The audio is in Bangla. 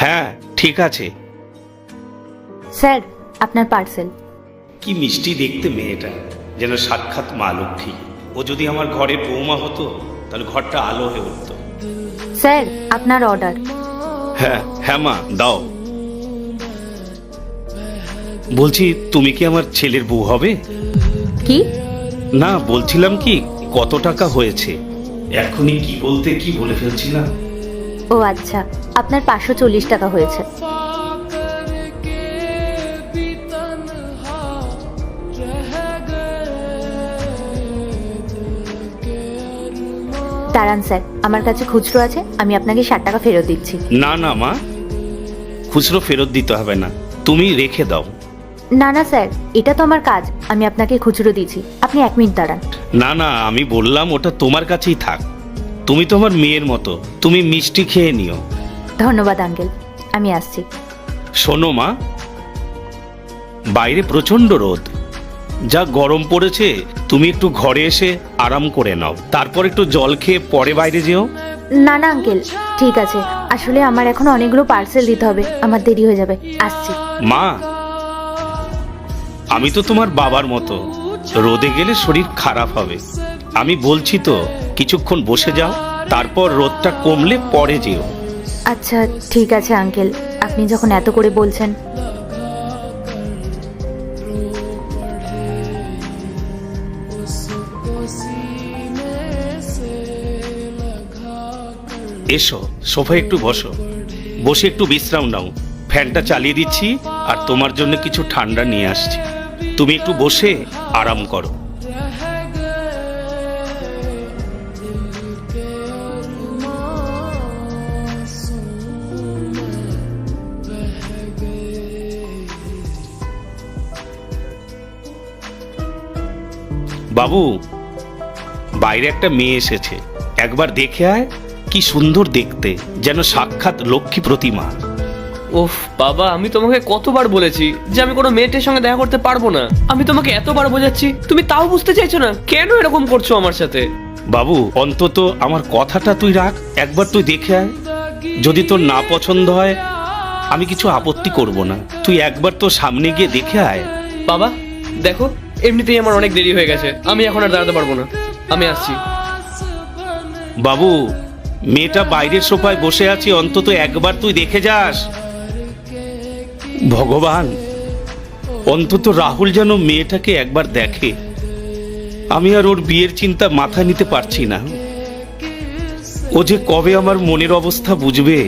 হ্যাঁ ঠিক আছে। স্যার, আপনার পার্সেল। কি মিষ্টি দেখতে মেয়েটা, যেন সাক্ষাৎ মা লক্ষ্মী। ও যদি আমার ঘরের বৌমা হতো তাহলে ঘরটা আলো হয়ে উঠত। স্যার, আপনার অর্ডার। হ্যাঁ হ্যাঁ মা, দাও। বলছি, তুমি কি আমার ছেলের বউ হবে? কি? না, বলছিলাম কি কত টাকা হয়েছে। এখনই কি বলতে কি বলে ফেলছিলাম। ও আচ্ছা, আপনার 540 টাকা হয়েছে। দাঁড়ান স্যার, আমার কাছে খুচরো আছে, আমি আপনাকে 60 টাকা ফেরত দিচ্ছি। না না মা, খুচরো ফেরত দিতে হবে না, তুমি রেখে দাও। না না স্যার, এটা তো আমার কাজ, আমি আপনাকে খুচরো দিচ্ছি, আপনি 1 মিনিট দাঁড়ান। না না, আমি বললাম ওটা তোমার কাছেই থাক। তুমি তো আমার মেয়ের মতো, তুমি মিষ্টি খেয়ে নিও। ধন্যবাদ আঙ্কেল, আমি আসছি। শোনো মা, বাইরে প্রচন্ড রোদ, যা গরম পড়েছে, তুমি একটু ঘরে এসে আরাম করে নাও, তারপর একটু জল খেয়ে পরে বাইরে যেও। না না আঙ্কেল, ঠিক আছে, আসলে আমার এখন অনেকগুলো পার্সেল দিতে হবে, আমার দেরি হয়ে যাবে, আসছি। মা, আমি তো তোমার বাবার মতো, রোদে গেলে শরীর খারাপ হবে। আমি বলছি তো, কিছুক্ষণ বসে যাও, তারপর রোদটা কমলে পরে যেও। আচ্ছা ঠিক আছে আঙ্কেল, আপনি যখন এত করে বলছেন। এসো, সোফায় একটু বসো, বসে একটু বিশ্রাম নাও। ফ্যানটা চালিয়ে দিচ্ছি আর তোমার জন্য কিছু ঠান্ডা নিয়ে আসছি, তুমি একটু বসে আরাম করো। বাবু, বাইরে একটা মেয়ে এসেছে, একবার দেখে আয়। কি সুন্দর দেখতে, যেন সাক্ষাৎ লক্ষ্মী প্রতিমা। ওফ বাবা, আমি তোমাকে কতবার বলেছি যে আমি কোনো মেয়েটের সঙ্গে দেখা করতে পারবো না। আমি তোমাকে এতবার বোঝাচ্ছি, তুমি তাও বুঝতে চাইছো না। কেন এরকম করছো আমার সাথে? বাবু, অন্তত আমার কথাটা তুই রাখ, একবার তুই দেখে আয়। যদি তোর না পছন্দ হয় আমি কিছু আপত্তি করব না, তুই একবার তোর সামনে গিয়ে দেখে আয়। বাবা দেখো, এমনিতেই আমার অনেক দেরি হয়ে গেছে, আমি এখন আর দাঁড়াতে পারবো না, আমি আসছি। বাবু, মেয়েটা বাইরের সোফায় বসে আছে, অন্তত একবার তুই দেখে যাস। ভগবান, অন্তত রাহুল যেন মেয়েটাকে একবার দেখে। আমি আর ওর বিয়ের চিন্তা মাথায় নিতে পারছি না। ও যে কবে আমার মনের অবস্থা বুঝবে।